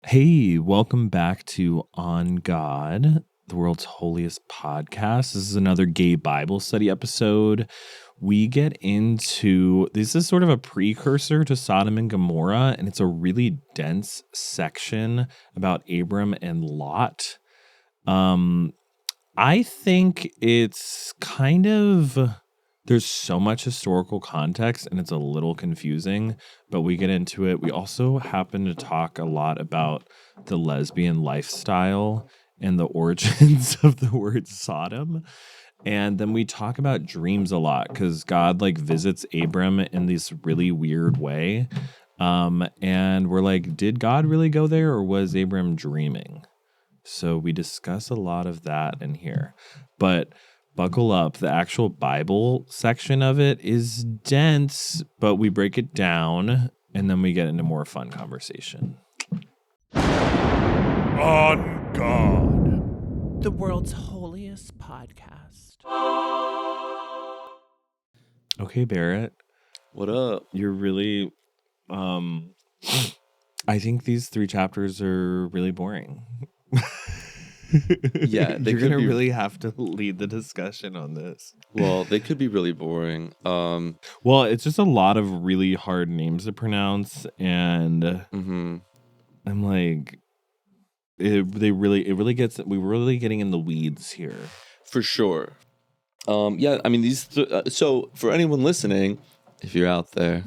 Hey, welcome back to On God, the world's holiest podcast. This is another gay Bible study episode. We get into, this is sort of a precursor to Sodom and Gomorrah, and it's a really dense section about Abram and Lot. I think it's kind of, there's so much historical context and it's a little confusing, but we get into it. We also happen to talk a lot about the lesbian lifestyle and the origins of the word Sodom. And then we talk about dreams a lot because God visits Abram in this really weird way. And we're like, did God really go there or was Abram dreaming? So we discuss a lot of that in here. But buckle up. The actual Bible section of it is dense, but we break it down and then we get into more fun conversation. On God, the world's holiest podcast. Okay, Barrett. What up? You're really, I think these 3 chapters are really boring. Yeah, you're gonna really have to lead the discussion on this. Well, they could be really boring. Well, it's just a lot of really hard names to pronounce, and I'm like, it really gets. We're really getting in the weeds here for sure. Yeah, I mean these. So for anyone listening, if you're out there,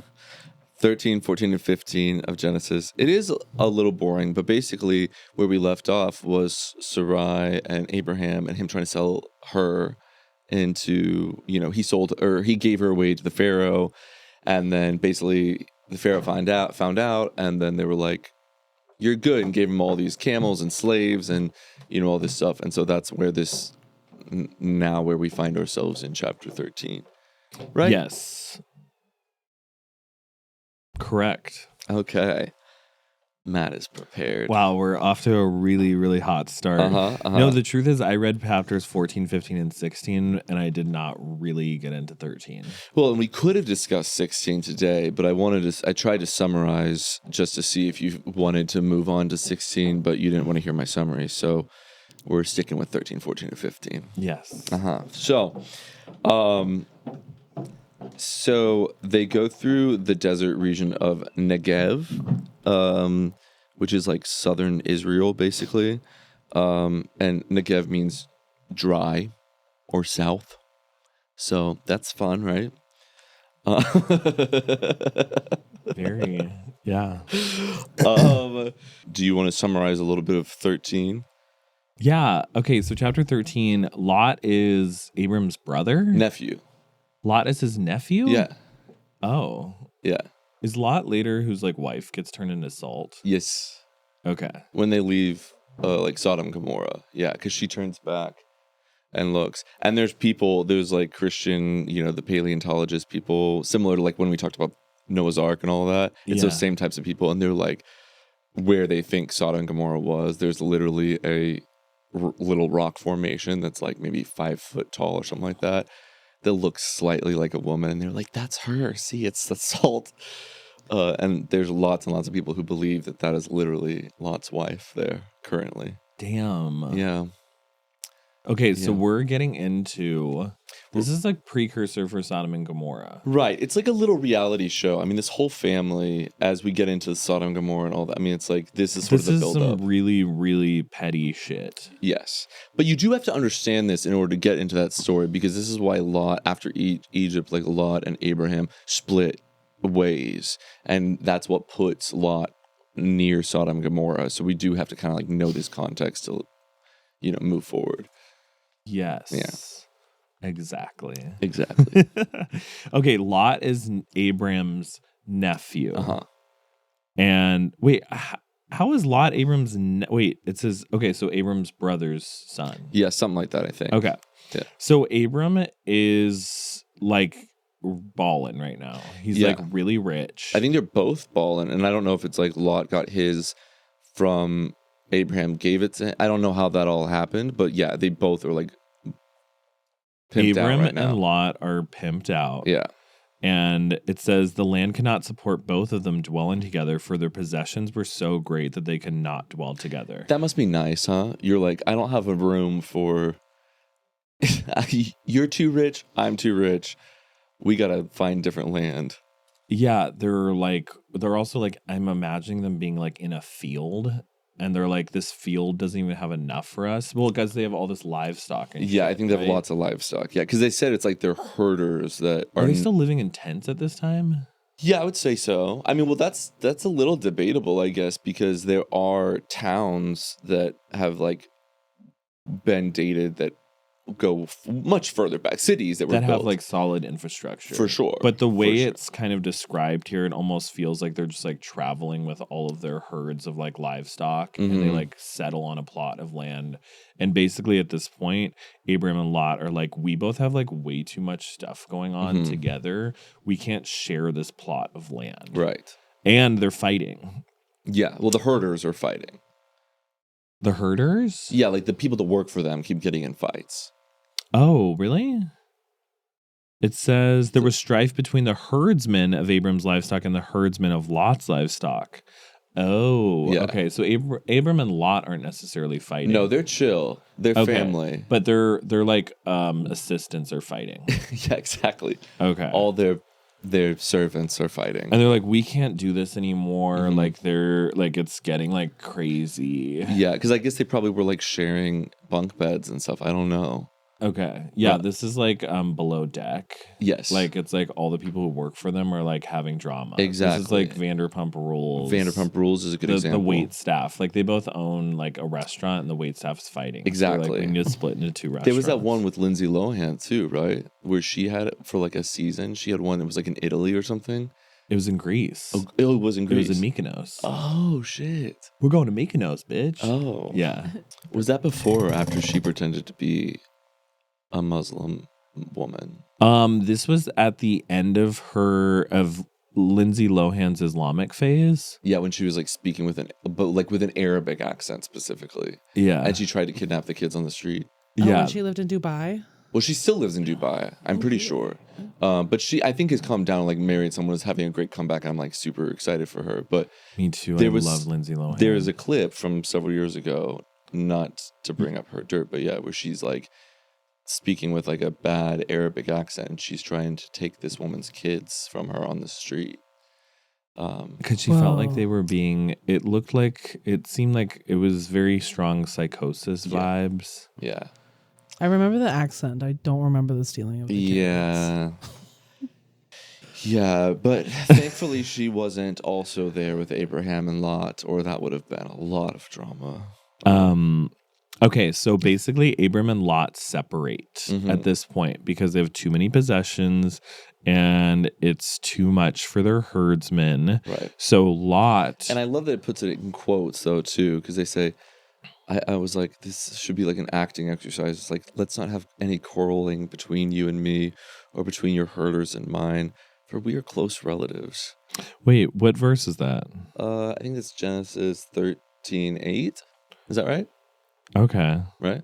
13, 14, and 15 of Genesis. It is a little boring, but basically where we left off was Sarai and Abraham and him trying to sell her into, he gave her away to the Pharaoh, and then basically the Pharaoh found out, and then they were like, you're good, and gave him all these camels and slaves and, all this stuff. And so that's where where we find ourselves in chapter 13. Right? Yes. Correct. Okay. Matt is prepared. Wow, we're off to a really, really hot start. No, the truth is I read chapters 14, 15, and 16, and I did not really get into 13. Well, and we could have discussed 16 today, but I tried to summarize just to see if you wanted to move on to 16, but you didn't want to hear my summary, so we're sticking with 13, 14, and 15. Yes. So they go through the desert region of Negev, which is like southern Israel, basically. And Negev means dry or south. So that's fun, right? Very, yeah. Do you want to summarize a little bit of 13? Yeah. Okay, so chapter 13, Lot is Abram's brother? Nephew. Lot is his nephew? Yeah. Oh. Yeah. Is Lot later whose wife gets turned into salt? Yes. Okay. When they leave Sodom and Gomorrah. Yeah, because she turns back and looks. And there's Christian, the paleontologist people, similar to when we talked about Noah's Ark and all that. It's those same types of people. And they're where they think Sodom and Gomorrah was, there's literally a little rock formation that's maybe 5 foot tall or something like that looks slightly like a woman, and they're like, that's her. See, it's the salt. And there's lots and lots of people who believe that is literally Lot's wife there currently. Damn. Yeah. Okay, so we're getting into, this is a precursor for Sodom and Gomorrah. Right. It's like a little reality show. I mean, this whole family, as we get into Sodom and Gomorrah and all that, I mean, it's this is sort of the build-up. This is some really, really petty shit. Yes. But you do have to understand this in order to get into that story, because this is why Lot, after Egypt, Lot and Abraham split ways. And that's what puts Lot near Sodom and Gomorrah. So we do have to kind of know this context to, move forward. Yes. Yeah. Exactly. Exactly. Okay, Lot is Abram's nephew. And wait, how is Lot Abram's it says, okay, so Abram's brother's son. Yeah, something like that, I think. Okay. Yeah. So Abram is balling right now. He's really rich. I think they're both balling, and I don't know if it's Lot got his from Abraham gave it to him. I don't know how that all happened, but yeah, they both are pimped Abram out right now. and Lot are pimped out. Yeah. And it says the land cannot support both of them dwelling together, for their possessions were so great that they could not dwell together. That must be nice, huh? You're like, I don't have a room for. You're too rich. I'm too rich. We gotta find different land. Yeah, they're also like, I'm imagining them being like in a field, and they're like, this field doesn't even have enough for us. Well, because they have all this livestock. And Yeah, shit, I think they have lots of livestock. Yeah, because they said it's like they're herders that Are they still living in tents at this time? Yeah, I would say so. I mean, well, that's a little debatable, I guess, because there are towns that have like been dated that go much further back, cities that were That built. have like solid infrastructure. For sure. But the way it's kind of described here, it almost feels like they're just like traveling with all of their herds of like livestock, and they like settle on a plot of land. And basically at this point, Abraham and Lot are like, we both have like way too much stuff going on together. We can't share this plot of land. Right. And they're fighting. Yeah, well, the herders are fighting. The herders? Yeah, like the people that work for them keep getting in fights. Oh, really? It says there was strife between the herdsmen of Abram's livestock and the herdsmen of Lot's livestock. Oh, Yeah. okay. So Abram and Lot aren't necessarily fighting. No, they're chill. They're family. But they're like assistants are fighting. Yeah, exactly. Okay. All their servants are fighting. And they're like, we can't do this anymore. Like they're like, it's getting like crazy. Yeah, because I guess they probably were like sharing bunk beds and stuff. I don't know. Okay. Yeah, this is like below deck. Yes. Like it's like all the people who work for them are like having drama. Exactly. This is like Vanderpump Rules. Vanderpump Rules is a good example. The wait staff. Like they both own like a restaurant and the wait staff is fighting. Exactly. So, like, we need to split into two restaurants. There was that one with Lindsay Lohan too, right? Where she had for like a season. She had one that was like in Italy or something. It was in Greece. Oh, it was in Greece. It was in Mykonos. Oh, shit. We're going to Mykonos, bitch. Oh. Yeah. Was that before or after she pretended to be a Muslim woman? This was at the end of Lindsay Lohan's Islamic phase. Yeah, when she was like speaking with an Arabic accent specifically. Yeah. And she tried to kidnap the kids on the street. Yeah. When she lived in Dubai? Well, she still lives in Dubai. I'm pretty sure. But she, I think, has calmed down and like married someone who's having a great comeback. I'm like super excited for her. But me too. I love Lindsay Lohan. There is a clip from several years ago, not to bring up her dirt, but yeah, where she's like speaking with like a bad Arabic accent. And she's trying to take this woman's kids from her on the street. Because she felt like they were being, it seemed like it was very strong psychosis vibes. Yeah. I remember the accent. I don't remember the stealing of the kids. Yeah. Yeah, but thankfully she wasn't also there with Abraham and Lot, or that would have been a lot of drama. Okay, so basically Abram and Lot separate at this point because they have too many possessions and it's too much for their herdsmen. Right. So Lot... And I love that it puts it in quotes, though, too, because they say... I was like, this should be like an acting exercise. It's like, let's not have any quarreling between you and me or between your herders and mine, for we are close relatives. Wait, what verse is that? I think it's Genesis 13:8. Is that right? Okay. Right?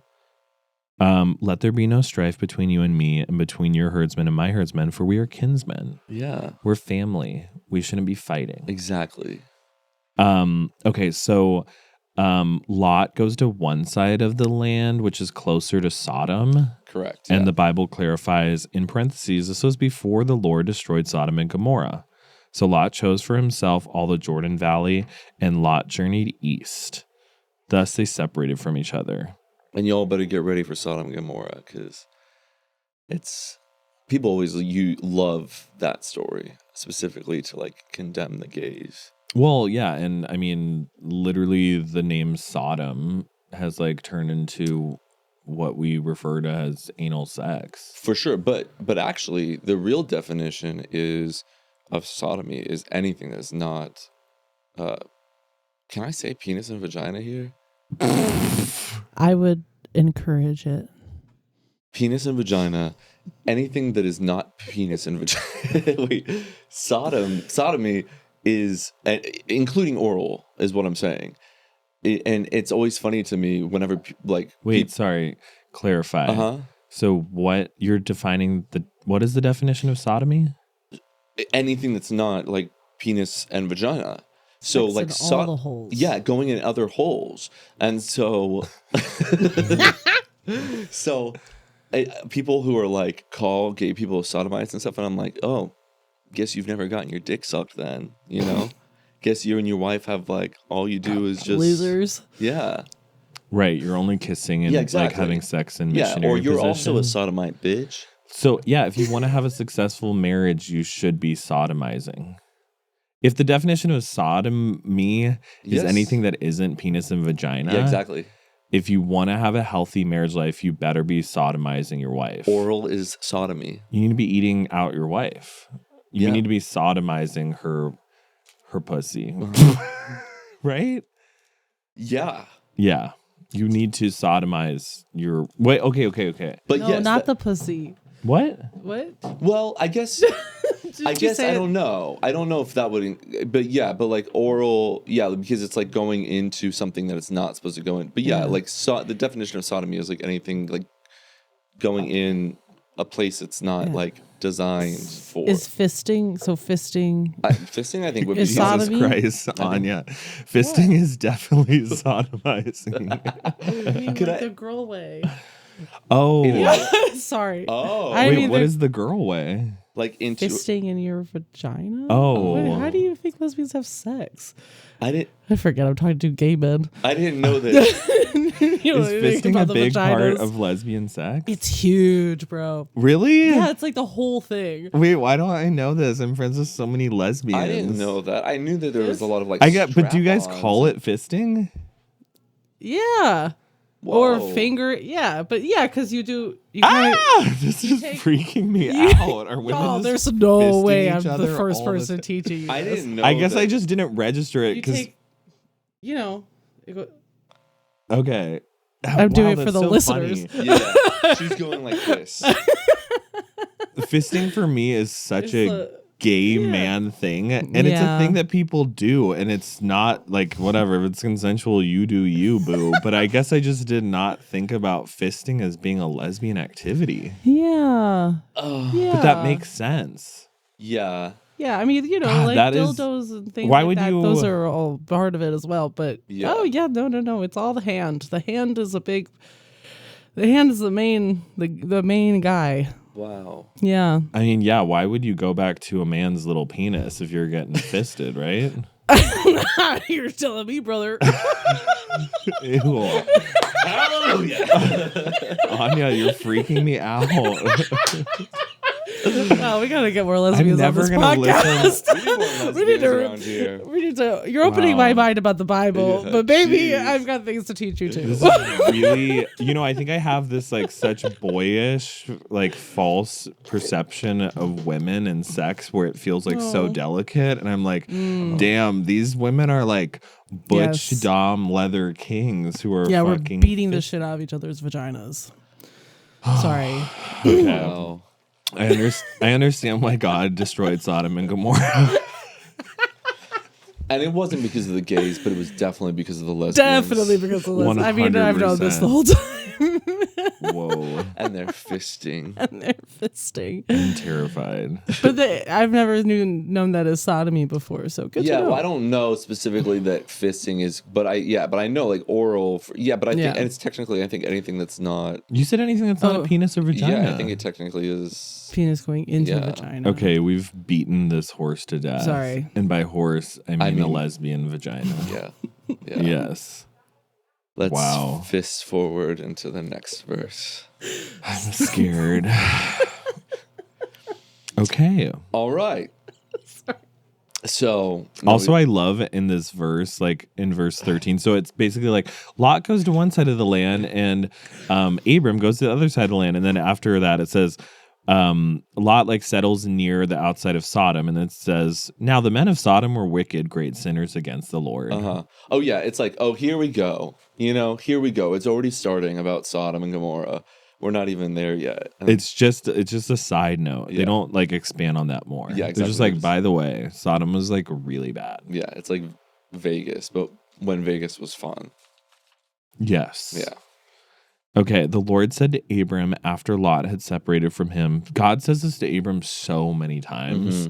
Let there be no strife between you and me and between your herdsmen and my herdsmen, for we are kinsmen. Yeah. We're family. We shouldn't be fighting. Exactly. Okay, so... Lot goes to one side of the land, which is closer to Sodom. Correct. And the Bible clarifies, in parentheses, this was before the Lord destroyed Sodom and Gomorrah. So Lot chose for himself all the Jordan Valley, and Lot journeyed east. Thus they separated from each other. And y'all better get ready for Sodom and Gomorrah, because it's... People always love that story, specifically to like condemn the gays. Well, yeah, and I mean, literally the name Sodom has like turned into what we refer to as anal sex. For sure, but actually the real definition of sodomy is anything that's not can I say penis and vagina here? I would encourage it. Penis and vagina, anything that is not penis and vagina. Wait, sodomy is, including oral, is what I'm saying. And it's always funny to me whenever, like... Wait, sorry. Clarify. Uh-huh. So what you're defining, what is the definition of sodomy? anything that's not like penis and vagina. So Sex like in all the holes. Yeah, going in other holes. And so so people who are like call gay people sodomites and stuff, and I'm like, oh, guess you've never gotten your dick sucked then, you know? Guess you and your wife have like all you do is just Losers. Yeah. Right, you're only kissing and like having sex in missionary or you're position. also a sodomite, bitch. So yeah, if you want to have a successful marriage, you should be sodomizing. If the definition of sodomy is anything that isn't penis and vagina, Yeah, exactly. If you want to have a healthy marriage life, you better be sodomizing your wife. Oral is sodomy. You need to be eating out your wife. You need to be sodomizing her pussy. Right? Yeah. Yeah. You need to sodomize your... Wait, okay. But No, yes, not the pussy. What? What? Well, I guess... I don't know. I don't know if that would... But yeah, but like oral... Yeah, because it's like going into something that it's not supposed to go in. But yeah, like the definition of sodomy is like anything like going in a place it's not like designed for. Is fisting? So fisting... fisting, I think, would be... Is sodomy? Jesus Christ, Anya. Fisting is definitely sodomizing. The girl way. Oh. Sorry. Oh. Wait, what is the girl way? Like into... Fisting in your vagina? Oh. Wait, how do you think lesbians have sex? I forget. I'm talking to gay men. I didn't know that. You know Is fisting a big part vaginas. of lesbian sex? It's huge, bro. Really? Yeah, it's like the whole thing. Wait, why don't I know this? I'm friends with so many lesbians. I didn't know that. I knew that there was a lot of like... but do you guys call it fisting? Yeah. Whoa. Or finger, yeah, but yeah, because you do. This is freaking me out. Are women Oh, just there's no fisting way I'm each the other first all the person teaching you. I this. didn't know. I guess that. I just didn't register it You because. take, Okay. I'm doing it for the listeners. Funny. Yeah, she's going like this. Fisting for me is such a gay man thing, and it's a Yeah. thing that people do, and it's not like whatever. If it's consensual, you do you, boo. But I guess I just did not think about fisting as being a lesbian activity. Yeah. But that makes sense. Yeah. Yeah, I mean, God, like that is- dildos and things why like would that. you- Those are all part of it as well. But Yeah. oh yeah, no, it's all the hand. The hand is the main the main guy. Wow. Yeah. I mean, yeah. Why would you go back to a man's little penis if you're getting fisted, right? You're telling me, brother. Ew. Hallelujah. Anya, you're freaking me out. Oh, we gotta get more lesbians never on this gonna podcast. We need more lesbians around here. We need to. You're opening my mind about the Bible, Yeah, but maybe jeez. I've got things to teach you too. This is really, I think I have this like such boyish, like false perception of women and sex where it feels like so delicate. And I'm like, damn, these women are like butch, Yes. dom, leather kings who are We're fucking beating the shit out of each other's vaginas. Sorry. Okay. Wow. I understand why God destroyed Sodom and Gomorrah. And it wasn't because of the gays, but it was definitely because of the lesbians. Definitely because of this. I mean, I've known this the whole time. Whoa. And they're fisting. And they're fisting. I'm terrified. But I've never known that as sodomy before, so good to know. Well, I don't know specifically that fisting is, but I know like oral. But I think, and it's technically, I think anything that's not. You said anything that's not a penis or vagina. Yeah, I think it technically is. Penis going into vagina. Okay, we've beaten this horse to death. Sorry. And by horse, I mean a lesbian vagina. Yeah. Yes. Let's fist forward into the next verse. I'm scared. Okay. All right. So also, I love in this verse, like in verse 13. So it's basically like Lot goes to one side of the land and Abram goes to the other side of the land. And then after that, it says Lot like settles near the outside of Sodom. And then it says, now the men of Sodom were wicked, great sinners against the Lord. Oh, yeah. It's like, oh, here we go. Here we go. It's already starting about Sodom and Gomorrah. We're not even there yet. It's just a side note. They don't like expand on that more. Yeah, exactly. They're just like, by the way, Sodom was like really bad. Yeah, it's like Vegas, but when Vegas was fun. Yes. Yeah. Okay, the Lord said to Abram after Lot had separated from him. God says this to Abram so many times.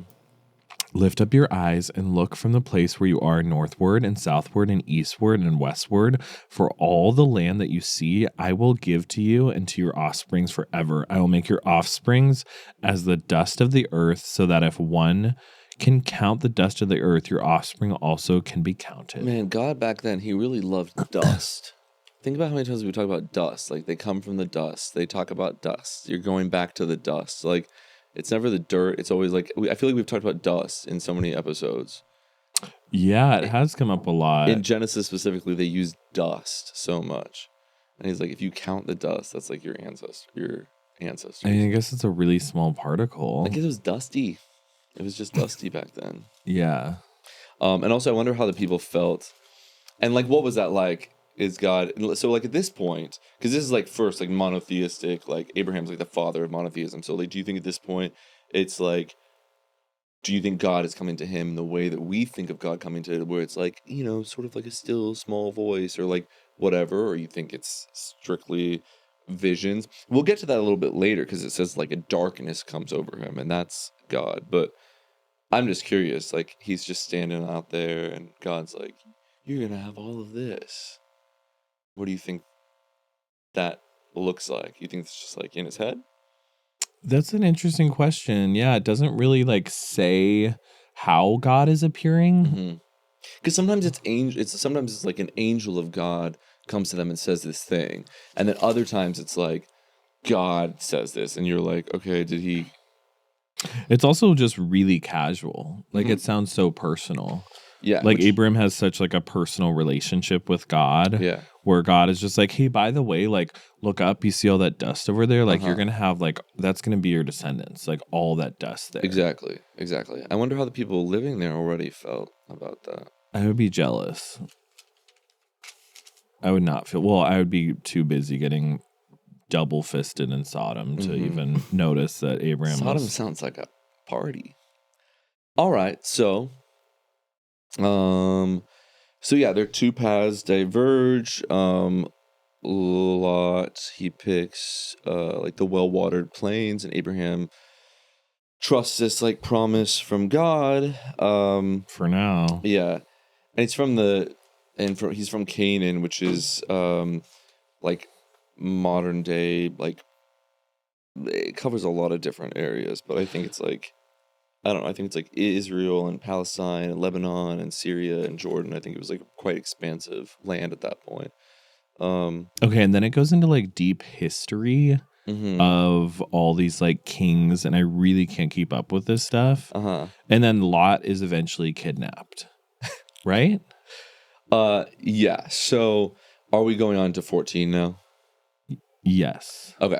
Lift up your eyes and look from the place where you are northward and southward and eastward and westward. For all the land that you see, I will give to you and to your offsprings forever. I will make your offsprings as the dust of the earth, so that if one can count the dust of the earth, your offspring also can be counted. Man, God back then, he really loved dust. Think about how many times we talk about dust. Like, they come from the dust. They talk about dust. You're going back to the dust. Like, it's never the dirt. It's always like, I feel like we've talked about dust in so many episodes. Yeah, it has come up a lot. In Genesis specifically, they use dust so much. And he's like, if you count the dust, that's like your ancestors. I mean, I guess it's a really small particle. I guess it was dusty. It was just dusty back then. Yeah. And also, I wonder how the people felt. And like, what was that like? Is God... So like at this point, because this is like first like monotheistic, like Abraham's like the father of monotheism. So like, do you think at this point, it's like, do you think God is coming to him in the way that we think of God coming to, where it's like, you know, sort of like a still small voice or like whatever, or you think it's strictly visions? We'll get to that a little bit later, because it says like a darkness comes over him, and that's God. But I'm just curious, like, he's just standing out there and God's like, you're gonna have all of this. What do you think that looks like? You think it's just like in his head? That's an interesting question. Yeah, it doesn't really like say how God is appearing. Because sometimes sometimes it's like an angel of God comes to them and says this thing, and then other times it's like God says this, and you're like, okay, did he? It's also just really casual. Like it sounds so personal. Yeah, Like Abram has such like a personal relationship with God. Yeah. Where God is just like, hey, by the way, like look up, you see all that dust over there? Like you're gonna have like that's gonna be your descendants, like all that dust there. Exactly. I wonder how the people living there already felt about that. I would be jealous. I would not feel I would be too busy getting double fisted in Sodom to even notice that Abraham Sodom sounds like a party. All right, so yeah, their two paths diverge. Lot, he picks like the well-watered plains, and Abraham trusts this like promise from God. For now. Yeah. And he's from Canaan, which is like modern day, like it covers a lot of different areas, but I think it's like, I don't know, I think it's like Israel and Palestine and Lebanon and Syria and Jordan. I think it was like quite expansive land at that point. Okay, and then it goes into like deep history of all these like kings, and I really can't keep up with this stuff. And then Lot is eventually kidnapped, right? Yeah. So are we going on to 14 now? Yes. Okay.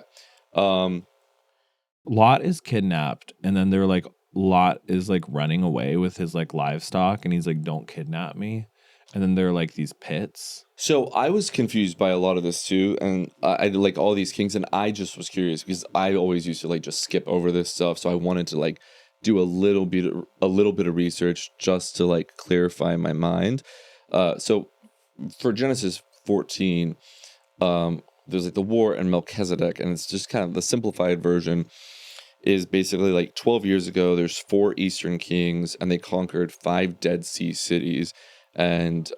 Lot is kidnapped, and then they're like, Lot is like running away with his like livestock, and he's like, don't kidnap me. And then there are like these pits. So I was confused by a lot of this too, and I like all these kings, and I just was curious because I always used to like just skip over this stuff. So I wanted to like do a little bit of research just to like clarify my mind. So for Genesis 14, there's like the war and Melchizedek, and it's just kind of the simplified version is basically like 12 years ago, there's 4 Eastern kings, and they conquered 5 Dead Sea cities. And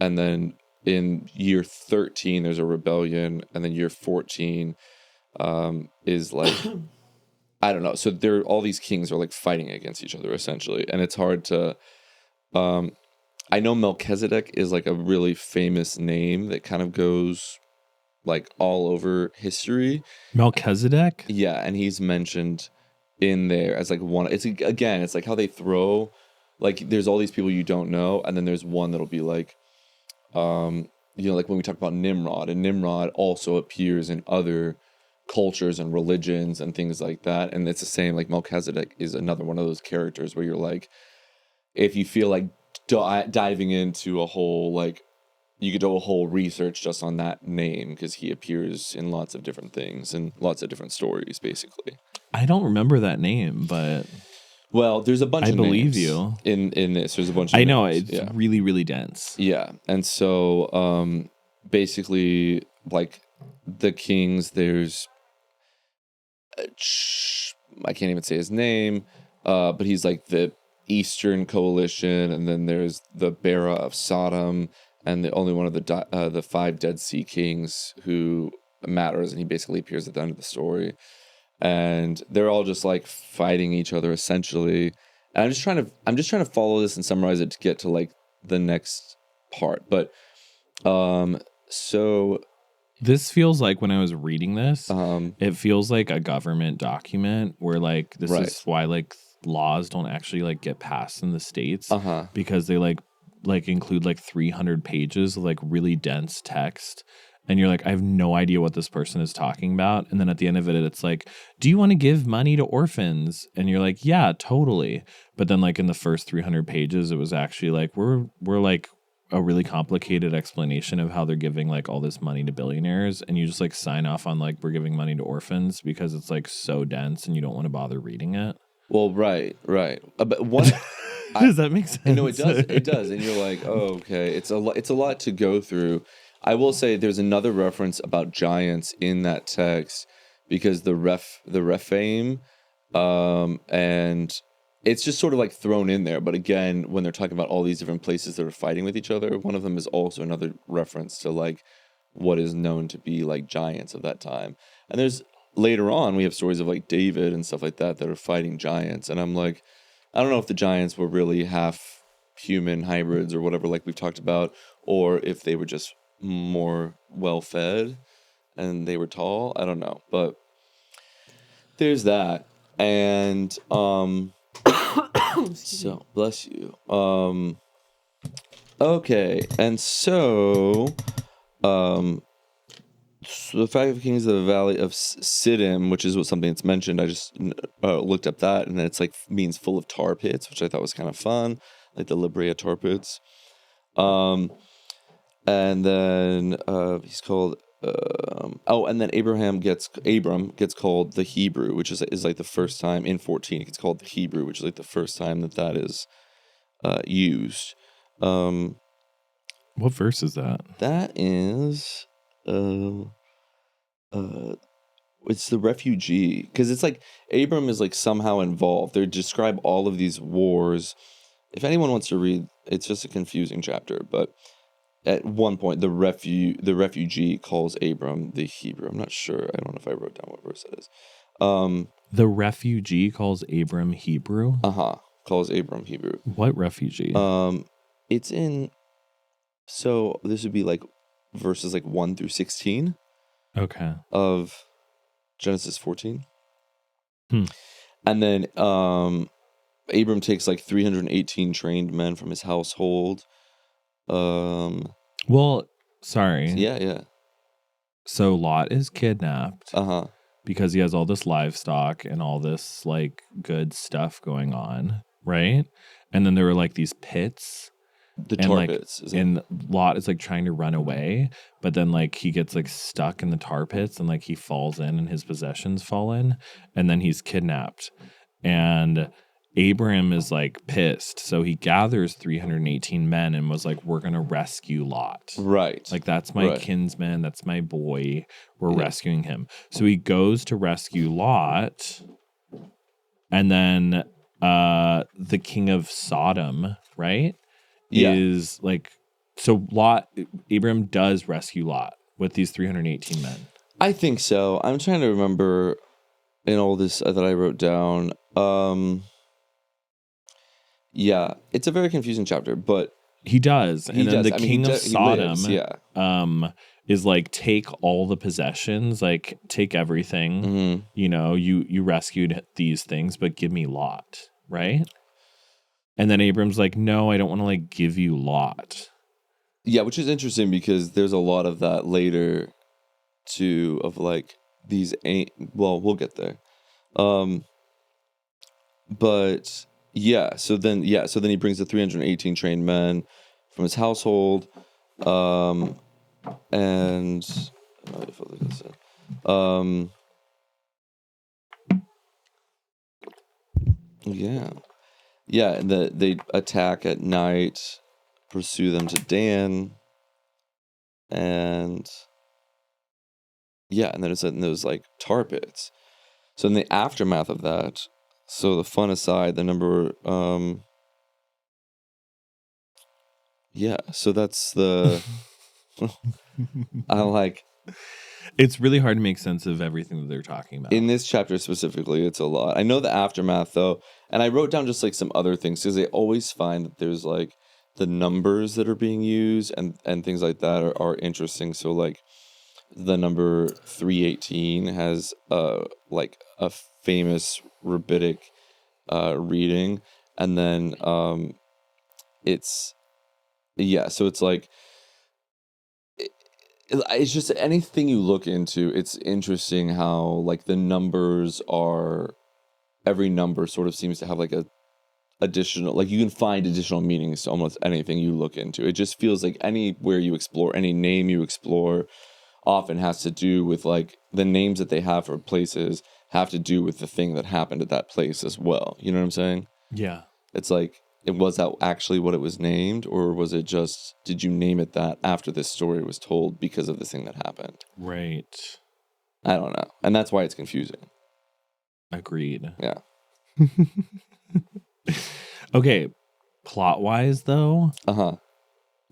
then in year 13, there's a rebellion, and then year 14 is like, I don't know. So all these kings are like fighting against each other essentially, and it's hard to. I know Melchizedek is like a really famous name that kind of goes like all over history. Melchizedek? Yeah, and he's mentioned in there as like one. It's again, it's like how they throw. Like, there's all these people you don't know, and then there's one that'll be like, you know, like when we talk about Nimrod, and Nimrod also appears in other cultures and religions and things like that. And it's the same, like Melchizedek is another one of those characters where you're like, if you feel like diving into a whole, like, you could do a whole research just on that name because he appears in lots of different things and lots of different stories, basically. I don't remember that name, but... Well, there's a bunch of names. I believe you. In this, there's a bunch of names. I know, it's really, really dense. Yeah. And so, basically, like, the kings, there's... I can't even say his name, but he's, like, the Eastern Coalition, and then there's the Bera of Sodom, and the only one of the 5 Dead Sea Kings who matters, and he basically appears at the end of the story. And they're all just like fighting each other essentially. And I'm just trying to follow this and summarize it to get to like the next part. But so this feels like when I was reading this, it feels like a government document where like this is why like laws don't actually like get passed in the States because they like include like 300 pages of like really dense text. And you're like, I have no idea what this person is talking about. And then at the end of it, it's like, do you want to give money to orphans? And you're like, yeah, totally. But then like in the first 300 pages, it was actually like, we're like a really complicated explanation of how they're giving like all this money to billionaires. And you just like sign off on like, we're giving money to orphans because it's like so dense and you don't want to bother reading it. Well, right. But one, does that make sense? No, it does. It does. And you're like, oh, okay. It's a lot to go through. I will say there's another reference about giants in that text because the Rephaim, and it's just sort of like thrown in there. But again, when they're talking about all these different places that are fighting with each other, one of them is also another reference to like what is known to be like giants of that time. And there's later on, we have stories of like David and stuff like that are fighting giants. And I'm like, I don't know if the giants were really half human hybrids or whatever, like we've talked about, or if they were just more well-fed and they were tall. I don't know, but there's that. And so bless you. Okay, and so so the 5 kings of the valley of Siddim, which is something that's mentioned. I just looked up that, and then it's like means full of tar pits, which I thought was kind of fun, like the La Brea tar pits. And then he's called and then Abram gets called the Hebrew, which is like the first time in 14 it gets called the Hebrew, which is like the first time that is used. What verse is that? That is it's the refugee, because it's like Abram is like somehow involved. They describe all of these wars. If anyone wants to read, it's just a confusing chapter, but at one point, the refugee calls Abram the Hebrew. I'm not sure. I don't know if I wrote down what verse that is. The refugee calls Abram Hebrew? Calls Abram Hebrew. What refugee? It's in... So this would be like verses like 1 through 16. Okay. Of Genesis 14. And then Abram takes like 318 trained men from his household. Well, sorry. Yeah. So Lot is kidnapped. Because he has all this livestock and all this like good stuff going on, right? And then there were like these pits. The tar pits. And Lot is like trying to run away, but then like he gets like stuck in the tar pits and like he falls in and his possessions fall in, and then he's kidnapped. And Abraham is like pissed, so he gathers 318 men and was like, we're gonna rescue Lot. Right. Like, that's my kinsman, that's my boy. We're rescuing him. So he goes to rescue Lot, and then the king of Sodom, right? Is like, so Abraham does rescue Lot with these 318 men. I think so. I'm trying to remember in all this that I wrote down. Yeah, it's a very confusing chapter, but he does. And then the king of Sodom is like, take all the possessions, like take everything. You know, you rescued these things, but give me Lot, right? And then Abram's like, no, I don't want to like give you Lot. Yeah, which is interesting because there's a lot of that later too, of like these we'll get there. But so then he brings the 318 trained men from his household, and and they attack at night, pursue them to Dan, and then it's in those like tar pits. So in the aftermath of that, so the fun aside, the number Yeah, so that's the I like It's really hard to make sense of everything that they're talking about. in this chapter specifically, it's a lot. I know the aftermath though, and I wrote down just like some other things because they always find that there's like the numbers that are being used and things like that are interesting. So like the number 318 has like a famous rabbinic reading, and then it's so it's like it's just anything you look into, it's interesting how like the numbers are, every number sort of seems to have like a additional, like you can find additional meanings to almost anything you look into. It just feels like anywhere you explore, any name you explore often has to do with like the names that they have for places have to do with the thing that happened at that place as well. You know what I'm saying? Yeah. It's like, was that actually what it was named, or was it just, did you name it that after this story was told because of this thing that happened? Right. I don't know. And that's why it's confusing. Agreed. Yeah. Okay. Plot wise, though, Uh-huh.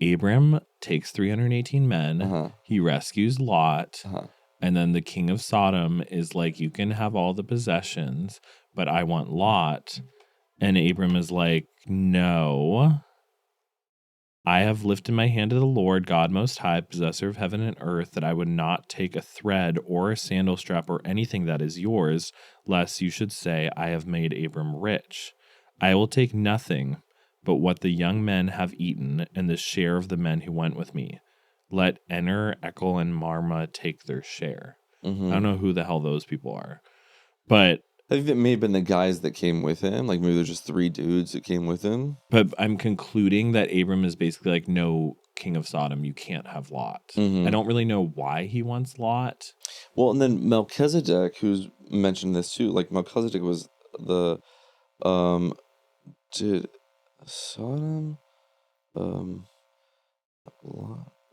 Abram takes 318 men. Uh-huh. He rescues Lot. Uh-huh. And then the king of Sodom is like, you can have all the possessions, but I want Lot. And Abram is like, no. I have lifted my hand to the Lord, God Most High, possessor of heaven and earth, that I would not take a thread or a sandal strap or anything that is yours, lest you should say, I have made Abram rich. I will take nothing but what the young men have eaten and the share of the men who went with me. Let Ener, Echel, and Marma take their share. Mm-hmm. I don't know who the hell those people are. But I think it may have been the guys that came with him. Like maybe there's just 3 dudes that came with him. I'm concluding that Abram is basically like, no, king of Sodom, you can't have Lot. Mm-hmm. I don't really know why he wants Lot. Well, and then Melchizedek, who's mentioned this too, like Melchizedek was the, did Sodom, Lot,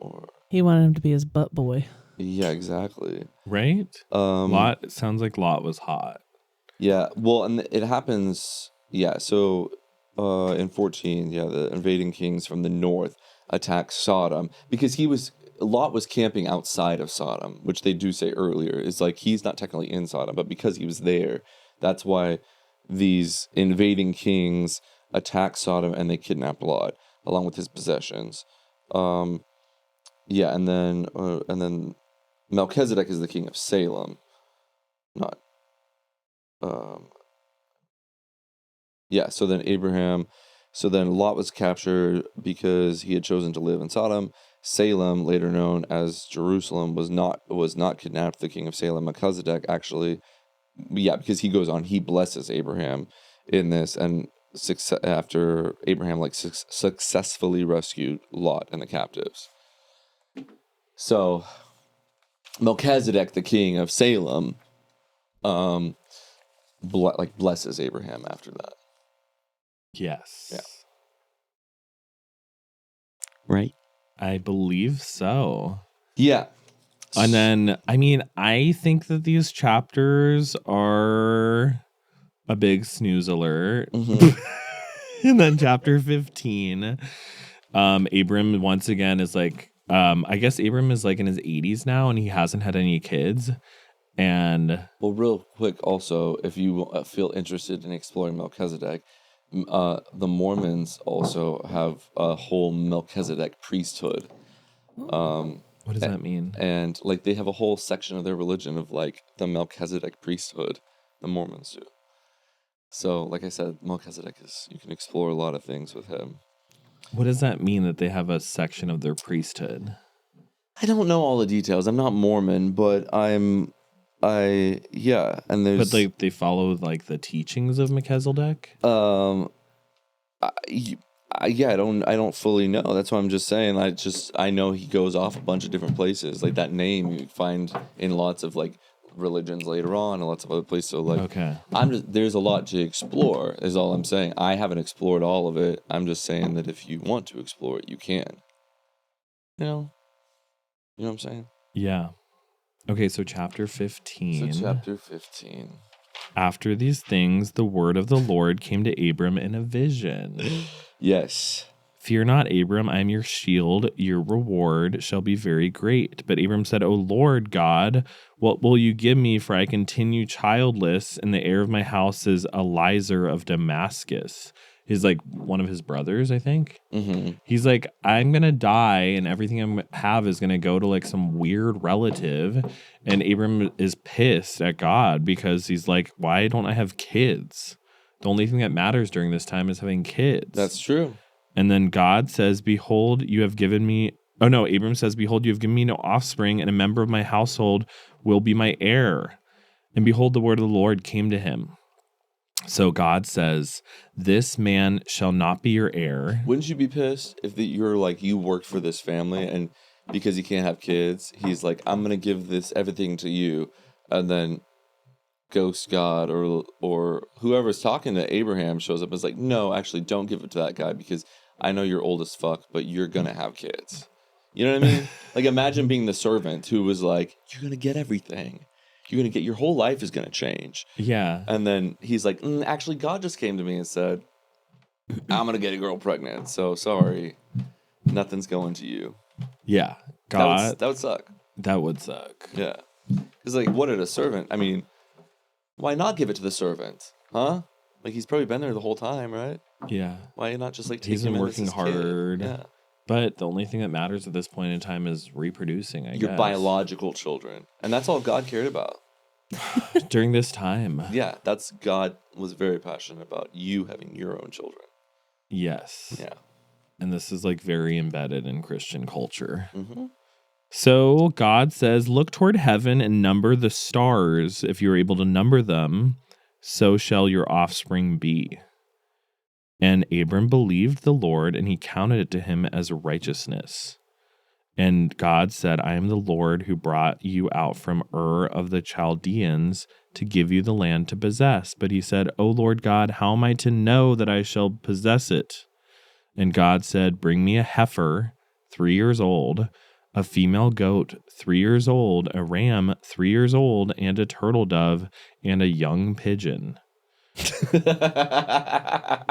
or He wanted him to be his butt boy. yeah, exactly. Right? Lot, it sounds like Lot was hot. Yeah, well, and it happens, yeah, so in 14, yeah, the invading kings from the north attack Sodom because Lot was camping outside of Sodom, which they do say earlier. Is like he's not technically in Sodom, but because he was there, that's why these invading kings attack Sodom and they kidnap Lot along with his possessions. Yeah, and then Melchizedek is the king of Salem, not. Yeah, so then Lot was captured because he had chosen to live in Sodom. Salem, later known as Jerusalem, was not kidnapped. The king of Salem, Melchizedek, actually, yeah, because he goes on, he blesses Abraham in this, and after Abraham successfully rescued Lot and the captives. So Melchizedek, the king of Salem, blesses Abraham after that. Yes. Yeah. Right? I believe so. Yeah. And then, I mean, I think that these chapters are a big snooze alert. Mm-hmm. And then chapter 15, Abram once again is like, I guess Abram is like in his 80s now and he hasn't had any kids. And well, real quick, also, if you feel interested in exploring Melchizedek, the Mormons also have a whole Melchizedek priesthood. what does that mean? And like they have a whole section of their religion of like the Melchizedek priesthood. The Mormons do. So, like I said, Melchizedek you can explore a lot of things with him. What does that mean that they have a section of their priesthood? I don't know all the details. I'm not Mormon, but and there's. But like they follow like the teachings of Melchizedek? I don't fully know. That's what I'm just saying. I know he goes off a bunch of different places. Like that name you find in lots of like religions later on and lots of other places. So like, okay, there's a lot to explore. Is all I'm saying. I haven't explored all of it. I'm just saying that if you want to explore it, you can. You know what I'm saying? yeah. Okay, so chapter 15. So chapter 15. After these things, the word of the Lord came to Abram in a vision. Yes. Fear not, Abram, I am your shield. Your reward shall be very great. But Abram said, O Lord God, what will you give me? For I continue childless, and the heir of my house is Eliezer of Damascus. He's like one of his brothers, I think. Mm-hmm. He's like, I'm going to die, and everything I have is going to go to like some weird relative. And Abram is pissed at God because he's like, why don't I have kids? The only thing that matters during this time is having kids. That's true. And then God says, behold, you have given me... Oh, no, Abram says, behold, you have given me no offspring, and a member of my household will be my heir. And behold, the word of the Lord came to him. So God says, this man shall not be your heir. Wouldn't you be pissed if you're like, you worked for this family, and because you can't have kids, he's like, I'm going to give this everything to you, and then ghost God or whoever's talking to Abraham shows up and is like, no, actually, don't give it to that guy because I know you're old as fuck, but you're going to have kids. You know what I mean? Like, imagine being the servant who was like, you're going to get everything. You're going to get, your whole life is going to change. Yeah. And then he's like, actually, God just came to me and said, I'm going to get a girl pregnant. So sorry, nothing's going to you. Yeah. God. That would suck. That would suck. Yeah. It's like, what did a servant? I mean, why not give it to the servant? Huh? Like, he's probably been there the whole time, right? Yeah. Why not just like take He's him been in working as his kid? hard. Yeah. But the only thing that matters at this point in time is reproducing, I Your guess. biological children. And that's all God cared about. During this time. Yeah, that's God was very passionate about you having your own children. Yes. Yeah. And this is like very embedded in Christian culture. Mm-hmm. So God says, look toward heaven and number the stars. If you're able to number them, so shall your offspring be. And Abram believed the Lord, and he counted it to him as righteousness. And God said, I am the Lord who brought you out from Ur of the Chaldeans to give you the land to possess. But he said, O Lord God, how am I to know that I shall possess it? And God said, bring me a heifer, 3 years old, a female goat, 3 years old, a ram, 3 years old, and a turtle dove, and a young pigeon. I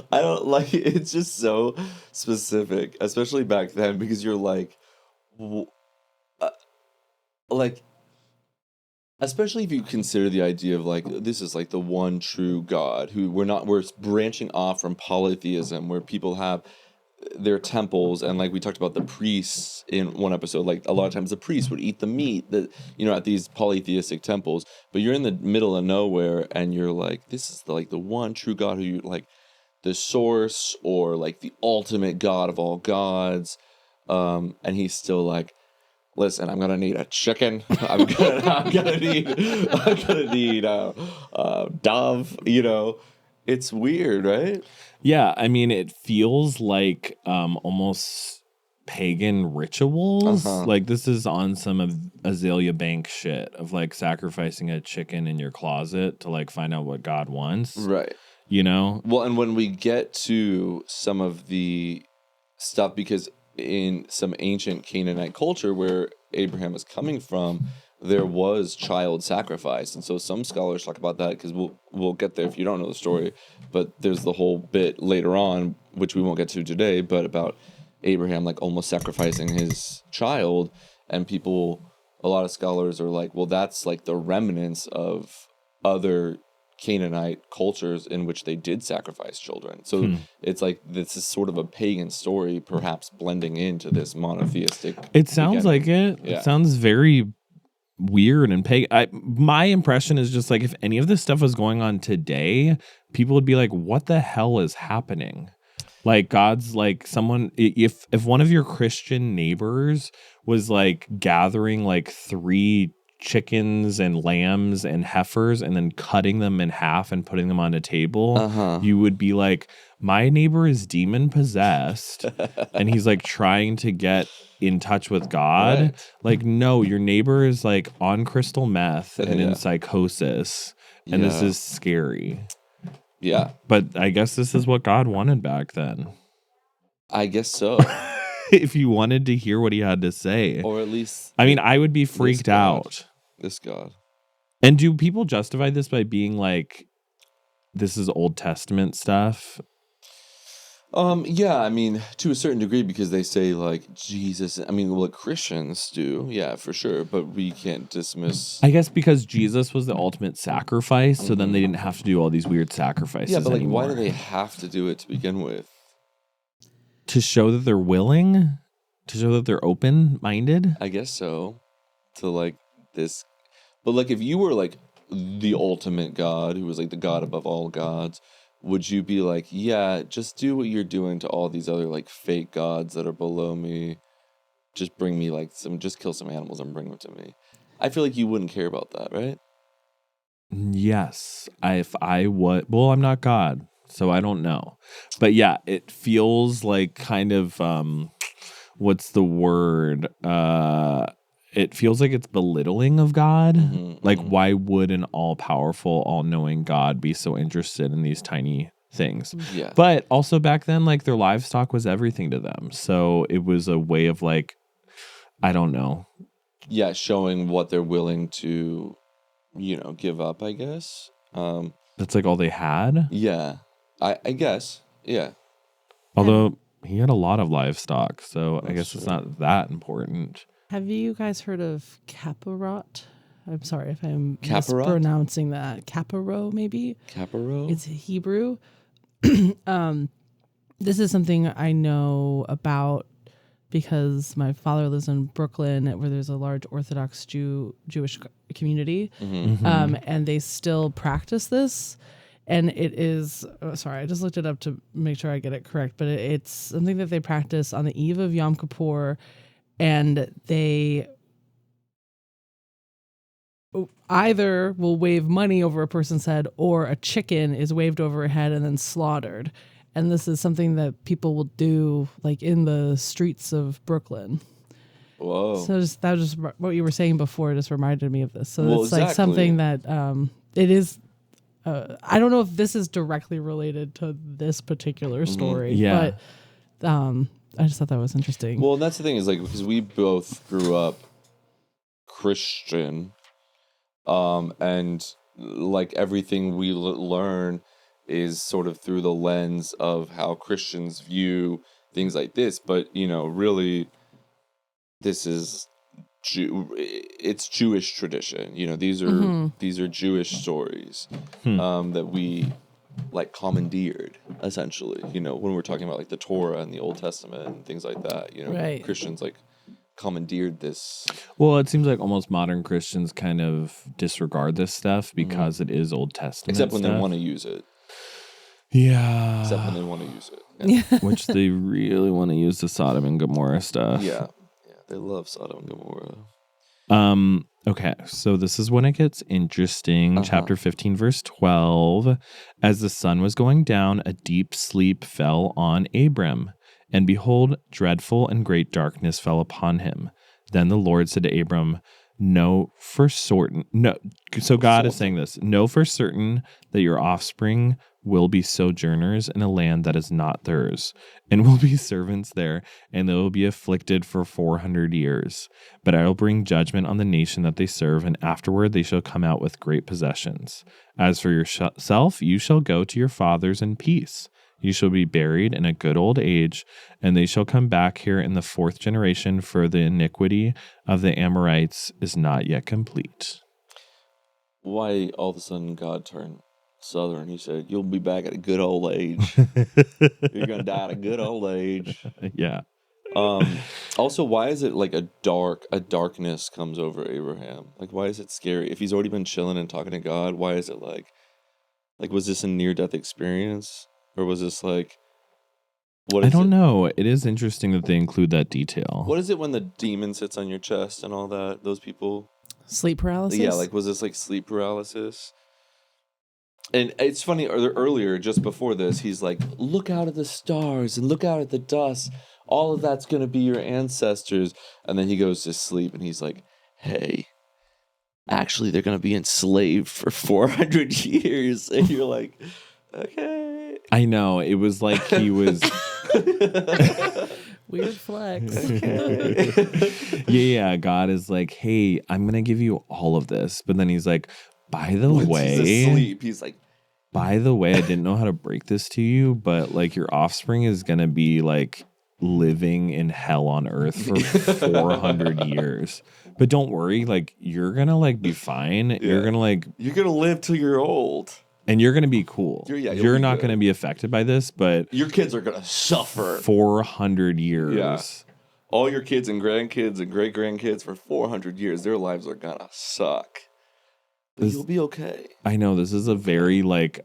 don't like it. It's just so specific, especially back then, because you're like, especially if you consider the idea of like, this is like the one true God who we're branching off from polytheism where people have their temples, and like we talked about the priests in one episode, like a lot of times the priests would eat the meat that, you know, at these polytheistic temples, but you're in the middle of nowhere and you're like, this is the one true God who you like, the source or like the ultimate God of all gods. And he's still like, listen, I'm gonna need a chicken. I'm gonna need dove. You know, it's weird, right? Yeah, I mean, it feels like almost pagan rituals. Uh-huh. Like this is on some of Azalea Bank shit of like sacrificing a chicken in your closet to like find out what God wants. Right. You know? Well, and when we get to some of the stuff, because in some ancient Canaanite culture where Abraham is coming from, there was child sacrifice. And so some scholars talk about that, because we'll get there if you don't know the story. But there's the whole bit later on, which we won't get to today, but about Abraham like almost sacrificing his child. And a lot of scholars are like, well, that's like the remnants of other Canaanite cultures in which they did sacrifice children. So it's like this is sort of a pagan story, perhaps blending into this monotheistic. It sounds like it. Yeah. It sounds very weird and pagan. My impression is just like if any of this stuff was going on today, people would be like, what the hell is happening? Like God's like someone, if one of your Christian neighbors was like gathering like 3 chickens and lambs and heifers and then cutting them in half and putting them on a table, you would be like, my neighbor is demon possessed and he's like trying to get in touch with God. Right. Like, no, your neighbor is like on crystal meth and in psychosis, and this is scary. Yeah. But I guess this is what God wanted back then. I guess so. If you wanted to hear what he had to say. Or at least I mean, I would be freaked out. This God. And do people justify this by being like, this is Old Testament stuff? Yeah, I mean, to a certain degree, because they say like Jesus. I mean, what Christians do, yeah, for sure. But we can't dismiss. I guess because Jesus was the ultimate sacrifice, so then they didn't have to do all these weird sacrifices Yeah, but like, anymore. why do they have to do it to begin with? To show that they're willing, to show that they're open-minded. I guess so. To like this, but like, if you were like the ultimate God, who was like the God above all gods, would you be like, yeah, just do what you're doing to all these other like fake gods that are below me? Just bring me like just kill some animals and bring them to me. I feel like you wouldn't care about that, right? Yes, if I would. Well, I'm not God, so I don't know. But yeah, it feels like kind of what's the word? It feels like it's belittling of God. Like, why would an all-powerful, all-knowing God be so interested in these tiny things? Yeah. But also back then, like, their livestock was everything to them. So it was a way of like, I don't know. Yeah, showing what they're willing to, give up, I guess. That's like all they had. Yeah, I guess. Yeah. Although he had a lot of livestock, so I guess it's true. not that important. Have you guys heard of Caparot? I'm sorry if I'm Caparot? mispronouncing that. Caparo, maybe? Caparo? It's Hebrew. This is something I know about because my father lives in Brooklyn, where there's a large Orthodox Jewish community, and they still practice this. And it is, sorry, I just looked it up to make sure I get it correct, but it's something that they practice on the eve of Yom Kippur, and they either will wave money over a person's head or a chicken is waved over a head and then slaughtered. And this is something that people will do like in the streets of Brooklyn. Whoa. So that was just what you were saying before. Just reminded me of this. So Well, it's like exactly. something that it is. I don't know if this is directly related to this particular story. Yeah. But I just thought that was interesting. Well, that's the thing is like, because we both grew up Christian, and like everything we learn is sort of through the lens of how Christians view things like this. But, really, this is it's Jewish tradition. These are Jewish stories that we like commandeered, essentially. When we're talking about like the Torah and the Old Testament and things like that. Right. Christians like commandeered this. Well, it seems like almost modern Christians kind of disregard this stuff because it is Old Testament Except when stuff. they want to use it. Yeah. Except when they want to use it. Yeah. Which they really want to use the Sodom and Gomorrah stuff. Yeah. They love Sodom and Gomorrah. Okay, so this is when it gets interesting. Chapter 15, verse 12. As the sun was going down, a deep sleep fell on Abram. And behold, dreadful and great darkness fell upon him. Then the Lord said to Abram, know for certain. No, so God is saying this. Know for certain that your offspring will be sojourners in a land that is not theirs, and will be servants there, and they will be afflicted for 400 years. But I will bring judgment on the nation that they serve, and afterward they shall come out with great possessions. As for yourself, you shall go to your fathers in peace. You shall be buried in a good old age, and they shall come back here in the 4th generation, for the iniquity of the Amorites is not yet complete. Why all of a sudden God turned Southern? He said, you'll be back at a good old age. You're going to die at a good old age. Yeah. Also, why is it like a darkness comes over Abraham? Like, why is it scary? If he's already been chilling and talking to God, why is it like was this a near-death experience? Or was this like, what is it? I don't know. It is interesting that they include that detail. What is it when the demon sits on your chest and all that? Those people? Sleep paralysis? Yeah, like, was this like sleep paralysis? And it's funny, earlier, just before this, he's like, look out at the stars and look out at the dust. All of that's going to be your ancestors. And then he goes to sleep and he's like, hey, actually, they're going to be enslaved for 400 years. And you're like, okay. I know. It was like he was... Weird flex. Yeah. God is like, hey, I'm going to give you all of this. But then he's like, by the Once way... he's asleep, he's like, by the way, I didn't know how to break this to you, but like your offspring is going to be like living in hell on earth for 400 years. But don't worry, like you're going to like be fine. You're going to like you're gonna live till you're old, and you're going to be cool. You're not going to be affected by this, but your kids are gonna suffer 400 years. Yeah. All your kids and grandkids and great grandkids for 400 years, their lives are gonna suck. But you'll be okay. I know this is a very like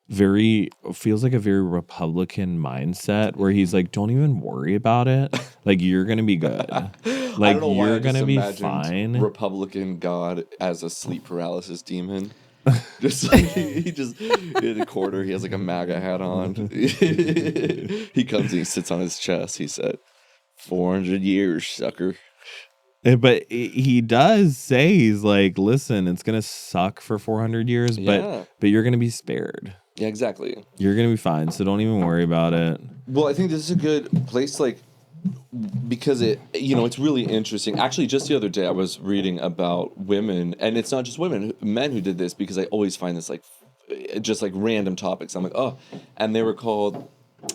feels like a very Republican mindset where he's like, don't even worry about it. Like you're gonna be good. Like you're gonna be fine. Republican God as a sleep paralysis demon. Just like, he just in a quarter, he has like a MAGA hat on. He comes and he sits on his chest. He said, 400 years, sucker. But he does say, he's like, listen, it's gonna suck for 400 years, but you're gonna be spared. Yeah, exactly. You're gonna be fine, so don't even worry about it. Well, I think this is a good place, like, because it's really interesting. Actually, just the other day, I was reading about women, and it's not just women, men who did this, because I always find this like, just like random topics. I'm like, oh, and they were called,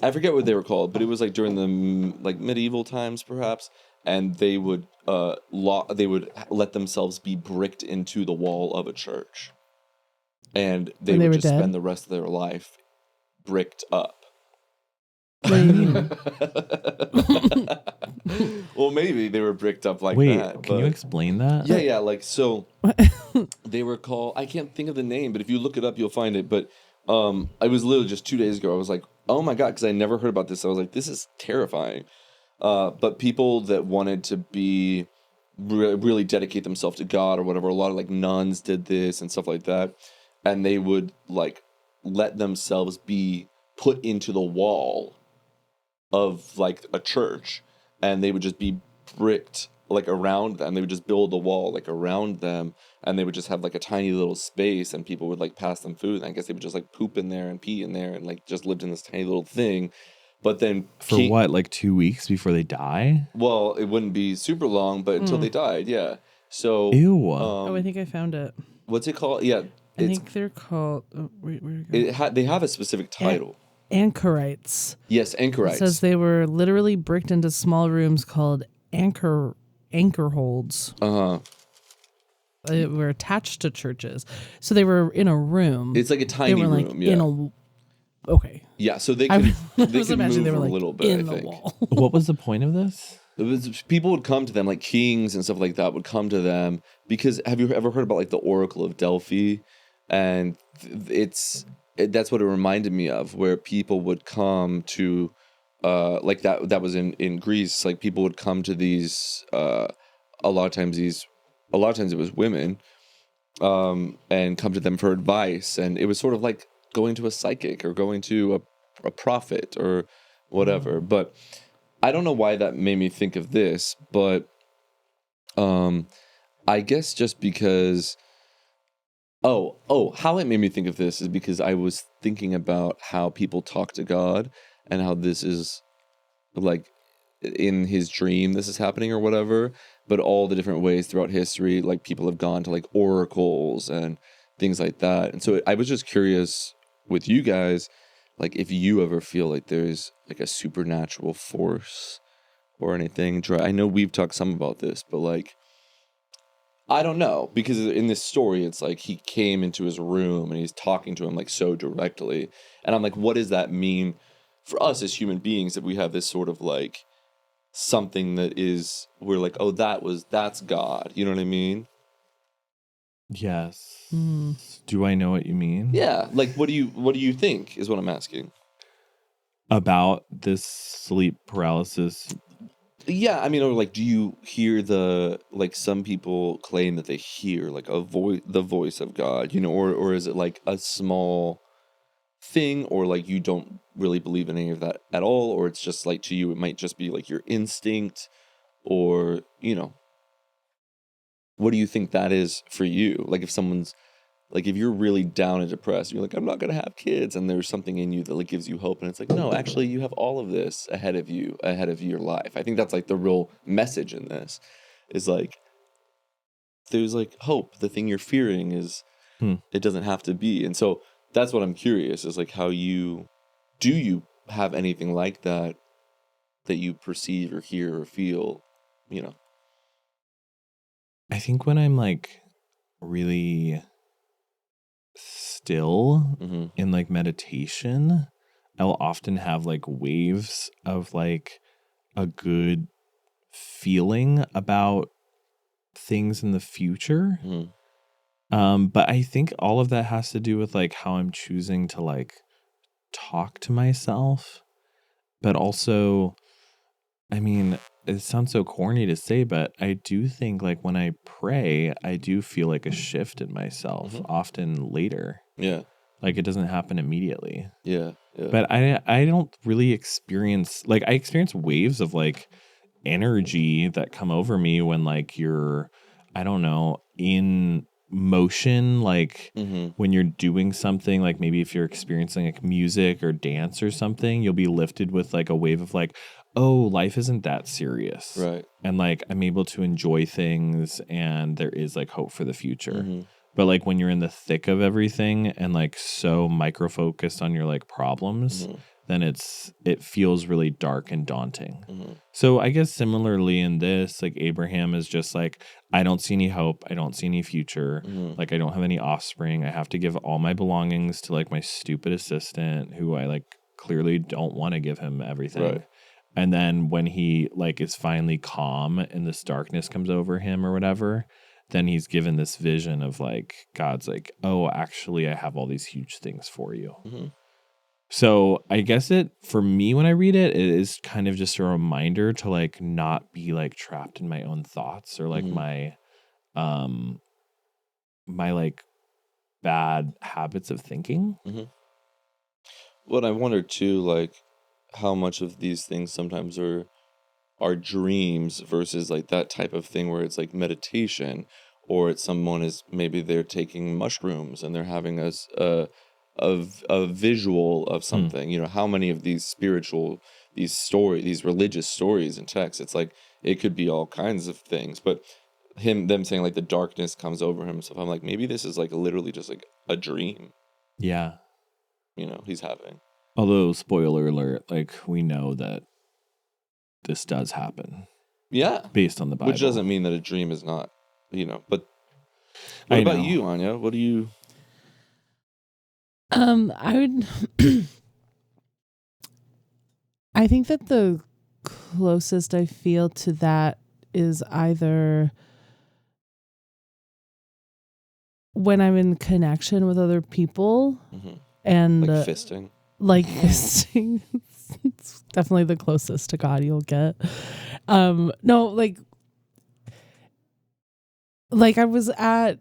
I forget what they were called, but it was like during the like medieval times, perhaps. And they would let themselves be bricked into the wall of a church, and they would just spend the rest of their life bricked up. What do you mean? Well, maybe they were bricked up like that. Wait, can you explain that? Yeah, like so. They were called. I can't think of the name, but if you look it up, you'll find it. But I was literally just 2 days ago. I was like, oh my god, because I never heard about this. I was like, this is terrifying. But people that wanted to be really dedicate themselves to God or whatever, a lot of like nuns did this and stuff like that, and they would like let themselves be put into the wall of like a church, and they would just be bricked like around them. They would just build a wall like around them, and they would just have like a tiny little space, and people would like pass them food, and I guess they would just like poop in there and pee in there and like just lived in this tiny little thing. But then for what, like 2 weeks before they die? Well, it wouldn't be super long, but until they died, yeah. So ew. I think I found it. What's it called? Yeah, I think they're called. They have a specific title. Anchorites. Yes, anchorites. It says they were literally bricked into small rooms called anchor holds. They were attached to churches, so they were in a room. It's like a tiny room. Like in a. Okay. Yeah, so they could move they were like a little bit. in I think. The wall. What was the point of this? It was people would come to them, like kings and stuff like that would come to them, because have you ever heard about like the Oracle of Delphi? And that's what it reminded me of, where people would come to like that was in Greece. Like people would come to these a lot of times it was women and come to them for advice, and it was sort of like going to a psychic or going to a prophet or whatever. But I don't know why that made me think of this, but I guess just because how it made me think of this is because I was thinking about how people talk to God and how this is like in his dream this is happening or whatever, but all the different ways throughout history, like people have gone to like oracles and things like that. And so I was just curious with you guys, like if you ever feel like there's like a supernatural force or anything. I know we've talked some about this, but like, I don't know, because in this story, it's like he came into his room and he's talking to him like so directly. And I'm like, what does that mean for us as human beings if we have this sort of like something that is, we're like, oh, that's God. You know what I mean? Yes. Do I know what you mean? Yeah. Like, what do you think is what I'm asking about this sleep paralysis? Yeah, I mean, or like, do you hear like some people claim that they hear like the voice of God, you know, or is it like a small thing, or like you don't really believe in any of that at all, or it's just like to you it might just be like your instinct, or you know, what do you think that is for you? Like if someone's like, if you're really down and depressed, you're like, I'm not going to have kids. And there's something in you that like gives you hope. And it's like, no, actually you have all of this ahead of your life. I think that's like the real message in this is like, there's like hope. The thing you're fearing is, it doesn't have to be. And so that's what I'm curious is like how you have anything like that you perceive or hear or feel, you know? I think when I'm like really still in like meditation, I'll often have like waves of like a good feeling about things in the future. But I think all of that has to do with like how I'm choosing to like talk to myself, but also, I mean, it sounds so corny to say, but I do think like when I pray, I do feel like a shift in myself often later. Yeah. Like it doesn't happen immediately. Yeah. But I don't really experience, like I experience waves of like energy that come over me when like you're, I don't know, in motion, like when you're doing something, like maybe if you're experiencing like music or dance or something, you'll be lifted with like a wave of like, oh, life isn't that serious. Right. And like I'm able to enjoy things and there is like hope for the future. But like when you're in the thick of everything and like so micro focused on your like problems, then it feels really dark and daunting. So I guess similarly in this, like Abraham is just like, I don't see any hope. I don't see any future. Like I don't have any offspring. I have to give all my belongings to like my stupid assistant who I like clearly don't want to give him everything. Right. And then when he like is finally calm and this darkness comes over him or whatever, then he's given this vision of like, God's like, oh, actually I have all these huge things for you. So I guess for me, when I read it, it is kind of just a reminder to like not be like trapped in my own thoughts or like my like bad habits of thinking. Well, I wonder too, like how much of these things sometimes are dreams versus like that type of thing where it's like meditation, or it's someone is maybe they're taking mushrooms and they're having a visual of something. You know, how many of these these religious stories and texts, it's like it could be all kinds of things, but them saying like the darkness comes over him, so I'm like, maybe this is like literally just like a dream, Yeah. you know, he's having. Although, spoiler alert, like we know that this does happen. Yeah. Based on the Bible. Which doesn't mean that a dream is not, you know, but what I about know. you, Anya? What do you... I would I think that the closest I feel to that is either when I'm in connection with other people and like fisting. Like fisting. It's definitely the closest to God you'll get. No, like I was at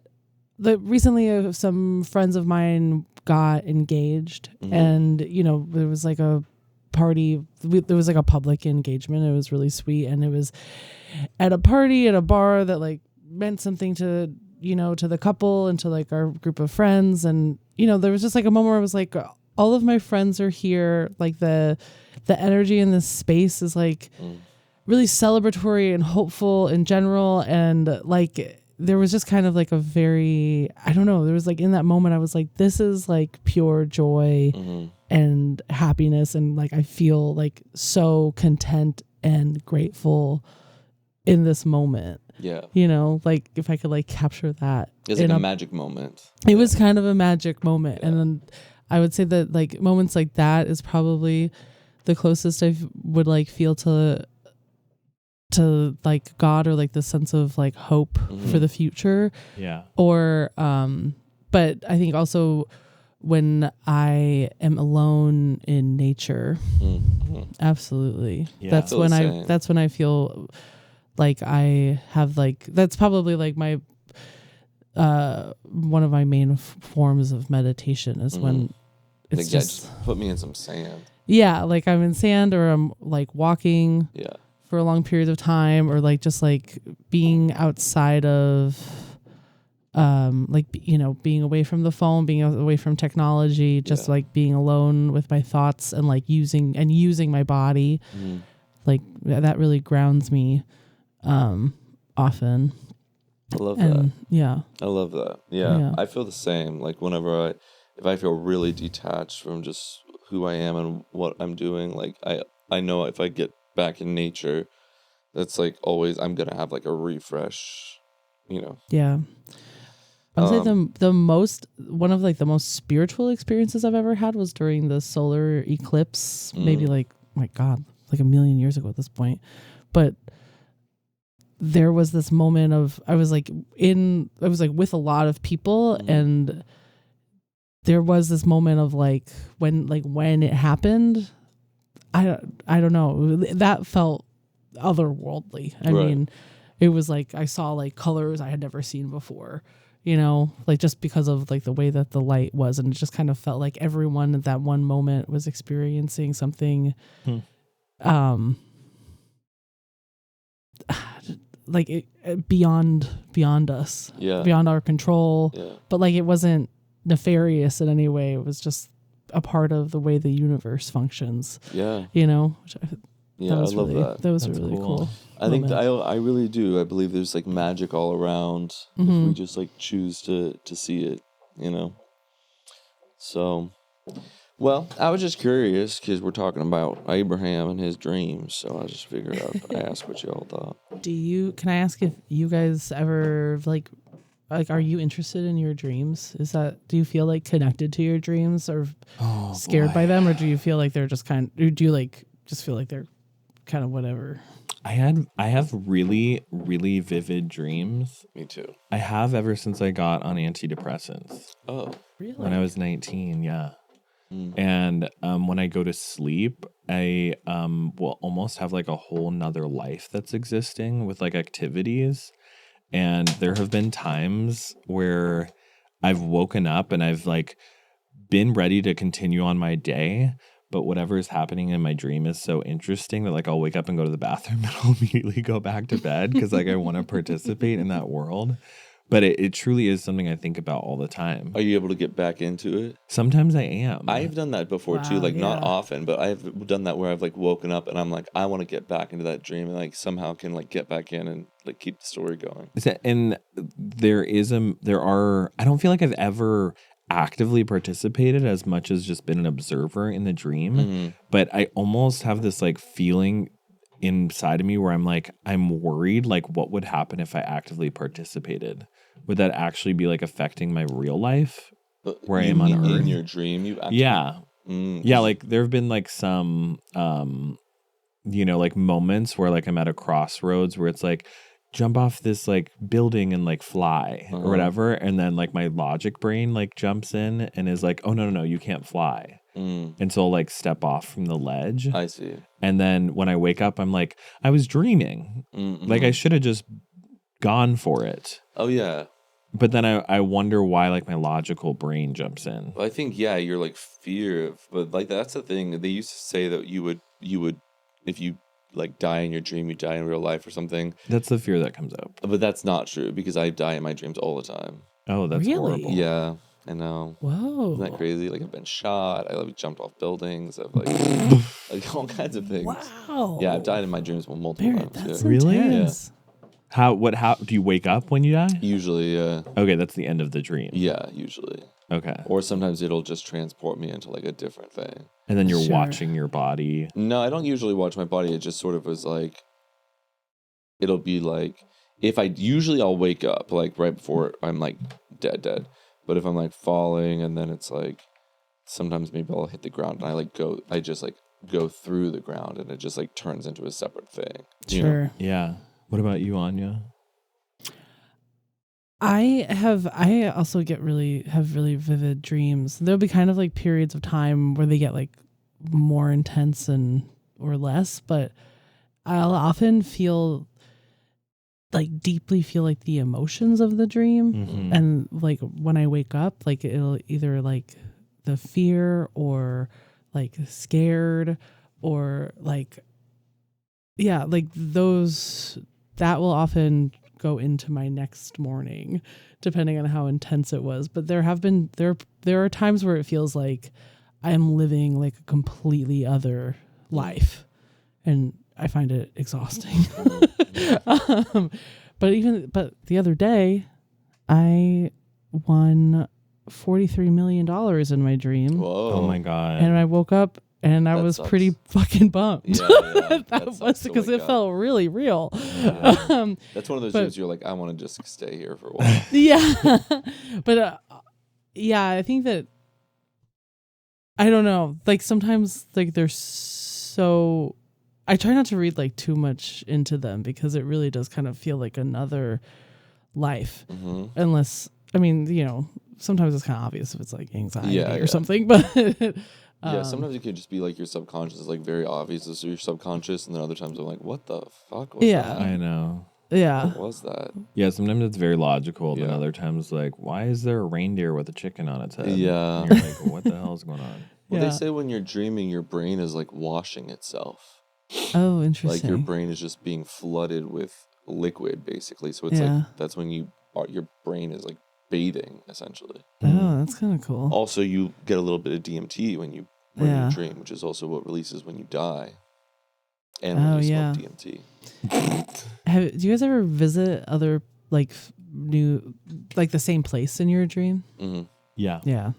recently some friends of mine got engaged and you know there was like a party, there was like a public engagement. It was really sweet, and it was at a party at a bar that like meant something to, you know, to the couple and to like our group of friends. And you know there was just like a moment where I was like, all of my friends are here, like the energy in this space is like really celebratory and hopeful in general. And like there was just kind of like a very, I don't know, there was like in that moment I was like, this is like pure joy and happiness, and like I feel like so content and grateful in this moment. Yeah. You know, like if I could like capture that. It's like a magic moment. It was kind of a magic moment. Yeah. And then I would say that like moments like that is probably the closest I would like feel to like God, or like the sense of like hope for the future. Yeah. Or but I think also when I am alone in nature, absolutely. Yeah. That's when I feel like I have like, that's probably like my one of my main forms of meditation is when it's like, just put me in some sand. Yeah, like I'm in sand, or I'm like walking for a long period of time, or like just like being outside of like, you know, being away from the phone, being away from technology, just like being alone with my thoughts and like using my body. Like that really grounds me often. I love that. Yeah. I love that. Yeah. I feel the same. Like whenever if I feel really detached from just who I am and what I'm doing, like I know if I get back in nature, that's like always I'm gonna have like a refresh, you know. Yeah. I would say the most one of like the most spiritual experiences I've ever had was during the solar eclipse, maybe like, my God, like a million years ago at this point. But there was this moment of I was like with a lot of people, and there was this moment of like when it happened, I don't know, that felt otherworldly. I mean, it was like I saw like colors I had never seen before, you know, like just because of like the way that the light was, and it just kind of felt like everyone at that one moment was experiencing something like beyond us, beyond our control. But like it wasn't nefarious in any way. It was just a part of the way the universe functions. You know, I love that. That was That's really cool. I think I really do. I believe there's like magic all around if we just like choose to see it, you know. So, well, I was just curious because we're talking about Abraham and his dreams, so I just figured I'd ask what you all thought. Can I ask if you guys ever like are you interested in your dreams? Do you feel like connected to your dreams or scared by them, or do you feel like they're just do you like just feel like they're kind of whatever? I have really, really vivid dreams. Me too. I have ever since I got on antidepressants. Oh, Really? When I was 19, yeah. And when I go to sleep, I will almost have like a whole nother life that's existing with like activities. And there have been times where I've woken up and I've like been ready to continue on my day, but whatever is happening in my dream is so interesting that like I'll wake up and go to the bathroom and I'll immediately go back to bed because like I want to participate in that world. But it truly is something I think about all the time. are you able to get back into it? Sometimes I am. I've done that before too, like not often, but I've done that where I've like woken up and I'm like, I want to get back into that dream and like somehow can like get back in and like keep the story going. And there are, I don't feel like I've ever actively participated as much as just been an observer in the dream. But I almost have this like feeling inside of me where I'm like, I'm worried, like what would happen if I actively participated? Would that actually be like affecting my real life where I am on Earth? In your dream, you actually... Yeah, like there have been like some, you know, like moments where like I'm at a crossroads where it's like, jump off this like building and like fly or whatever. And then like my logic brain like jumps in and is like, oh, no, you can't fly. And so I'll like step off from the ledge. I see. And then when I wake up, I'm like, I was dreaming. Like I should have just gone for it. Oh, yeah. But then I wonder why like my logical brain jumps in. Well, I think, yeah, you're like fear of, but like that's the thing. They used to say that you would, if you like die in your dream, you die in real life or something. That's the fear that comes up. But that's not true because I die in my dreams all the time. Oh, that's Really? horrible. Yeah, I know. Whoa. Isn't that crazy? Like I've been shot. I've jumped off buildings. I've like, like all kinds of things. Wow. Yeah, I've died in my dreams multiple Barrett, times. that's Yeah. Really? intense. How do you wake up when you die? Usually, yeah. Okay, that's the end of the dream. Yeah, usually. Okay. Or sometimes it'll just transport me into like a different thing. And then you're Sure. watching your body. No, I don't usually watch my body. It just sort of was like, it'll be like, I'll wake up like right before I'm like dead. But if I'm like falling and then it's like, sometimes maybe I'll hit the ground and I just go through the ground and it just like turns into a separate thing. You know? Sure. Yeah. What about you, Anya? I also have really vivid dreams. There'll be kind of like periods of time where they get like more intense or less, but I'll often deeply feel like the emotions of the dream. And like when I wake up, like it'll either like the fear or like scared or like, yeah, like those that will often go into my next morning depending on how intense it was. But there are times where it feels like I'm living like a completely other life, and I find it exhausting. But the other day I won $43 million in my dream. Whoa. Oh my god. And I woke up and I That was sucks. pretty fucking bummed. Yeah. That was because it felt really real. Yeah. That's one of those but- dreams you're like, I want to just stay here for a while. Yeah. But yeah, I think that I don't know. Like sometimes like they're so I try not to read like too much into them because it really does kind of feel like another life. Mm-hmm. Unless I mean, you know, sometimes it's kind of obvious if it's like anxiety Yeah, or yeah. something, but Yeah, sometimes it could just be like your subconscious is like very obvious. This is your subconscious, and then other times I'm like, what the fuck was Yeah. that? I know. yeah. What was that? Yeah, sometimes it's very logical, then Yeah. other times like, why is there a reindeer with a chicken on its head? Yeah. And you're like, what the hell is going on? Well, Yeah. they say when you're dreaming, your brain is like washing itself. Oh, interesting. Like your brain is just being flooded with liquid, basically. So it's Yeah. like that's when your brain is like bathing, essentially. Oh, that's kind of cool. Also, you get a little bit of DMT when you Yeah. dream, which is also what releases when you die, and when Oh, you smoke yeah. DMT. Do you guys ever visit other like new, like the same place in your dream? Mm-hmm. Yeah. Yeah,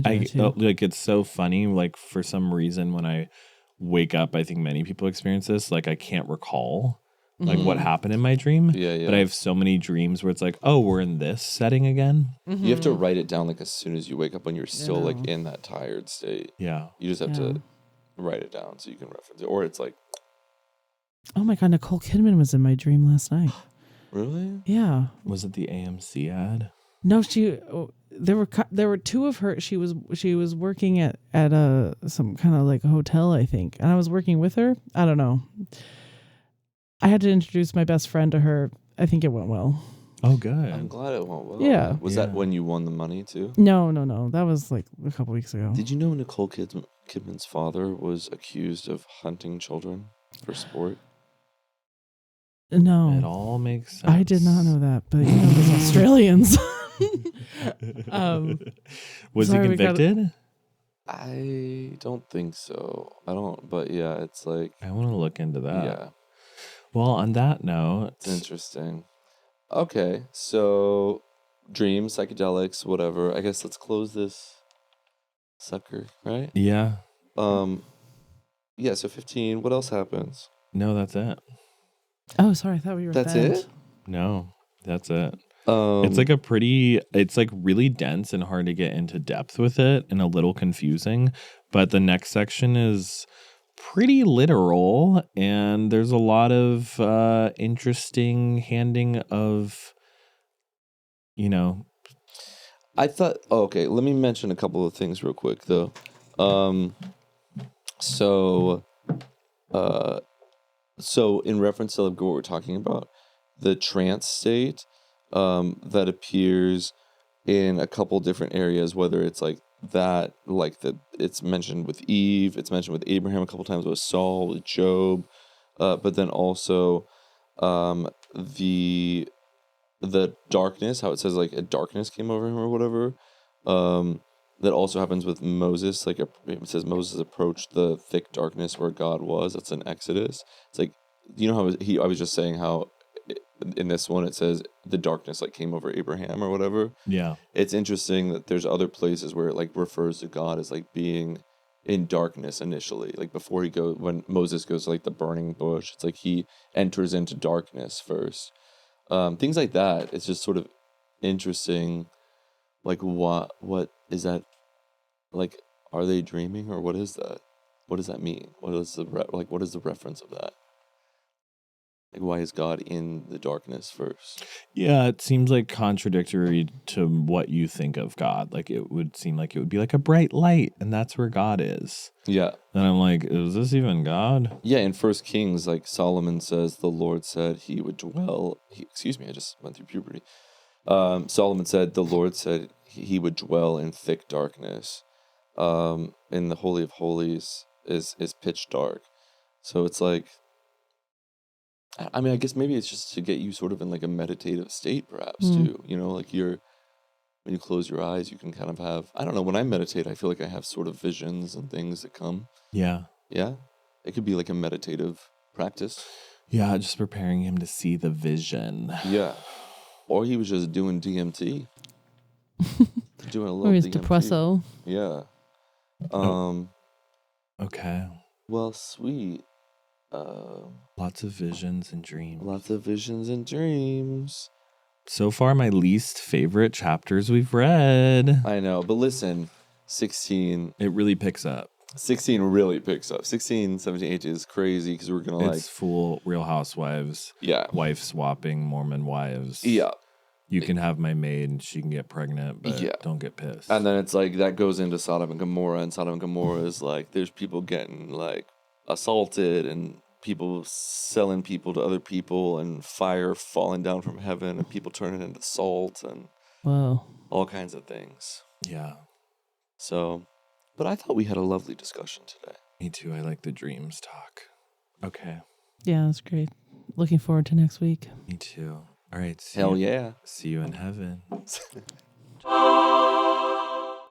I do too. Like it's so funny. Like for some reason, when I wake up, I think many people experience this. Like I can't recall like what happened in my dream. Yeah, yeah. But I have so many dreams where it's like, oh, we're in this setting again. You have to write it down like as soon as you wake up when you're still like know. in that tired state. Yeah. You just have Yeah. to write it down so you can reference it. Or it's like, Oh my god, Nicole Kidman was in my dream last night. really? Yeah. Was it the AMC ad? No, there were two of her. She was working at some kind of like a hotel, I think, and I was working with her. I don't know. I had to introduce my best friend to her. I think it went well. Oh, good. I'm glad it went well. Yeah. Was Yeah. that when you won the money too? No. That was like a couple weeks ago. Did you know Nicole Kidman's father was accused of hunting children for sport? No, It all makes sense. I did not know that, but you know, those Australians. Was he sorry, we gotta- convicted? I don't think so. I don't, but yeah, it's like, I want to look into that. yeah, Well, on that note, it's interesting. Okay, so dreams, psychedelics, whatever. I guess let's close this sucker, right? yeah. Yeah, so 15. What else happens? No, that's it. Oh, sorry, I thought we were. That's bent. it? No, that's it. It's It's like really dense and hard to get into depth with it and a little confusing. But the next section is pretty literal and there's a lot of interesting handing of, you know. I thought, okay, let me mention a couple of things real quick though. So in reference to like what we're talking about, the trance state that appears in a couple different areas, whether it's like that, like it's mentioned with Eve, it's mentioned with Abraham a couple times, with Saul, with Job, but then also the darkness, how it says like a darkness came over him or whatever. That also happens with Moses. Like it says Moses approached the thick darkness where God was. That's in Exodus. It's like, you know how I was just saying how in this one it says the darkness like came over Abraham or whatever. Yeah. It's interesting that there's other places where it like refers to God as like being in darkness initially. Like before when Moses goes to like the burning bush, it's like he enters into darkness first. Things like that. It's just sort of interesting. Like what is that? Like, are they dreaming or what is that? What does that mean? What is the reference of that? Like, why is God in the darkness first? Yeah, it seems like contradictory to what you think of God. Like it would seem like it would be like a bright light and that's where God is. Yeah. And I'm like, is this even God? Yeah, in 1 Kings, like Solomon says, the Lord said he would dwell. I just went through puberty. Solomon said, the Lord said he would dwell in thick darkness. In the Holy of Holies is pitch dark. So it's like, I mean, I guess maybe it's just to get you sort of in like a meditative state, perhaps, too. You know, like when you close your eyes, you can kind of have, I don't know, when I meditate, I feel like I have sort of visions and things that come. Yeah. Yeah. It could be like a meditative practice. Yeah, just preparing him to see the vision. Yeah. Or he was just doing DMT. doing a little Or he's DMT. depresso. Yeah. Okay. Well, sweet. Lots of visions and dreams. Lots of visions and dreams. So far, my least favorite chapters we've read. I know, but listen, 16 It really picks up. 16 really picks up. 16, 17, 18 is crazy because we're going to It's full Real Housewives. Yeah. Wife swapping Mormon wives. Yeah. You can have my maid and she can get pregnant, but Yeah. don't get pissed. And then it's like that goes into Sodom and Gomorrah, and Sodom and Gomorrah is like there's people getting like assaulted and people selling people to other people and fire falling down from heaven and people turning into salt and Whoa. all kinds of things. Yeah. So, but I thought we had a lovely discussion today. Me too. I like the dreams talk. Okay. Yeah, that's great. Looking forward to next week. Me too. All right. Hell yeah. See you in heaven.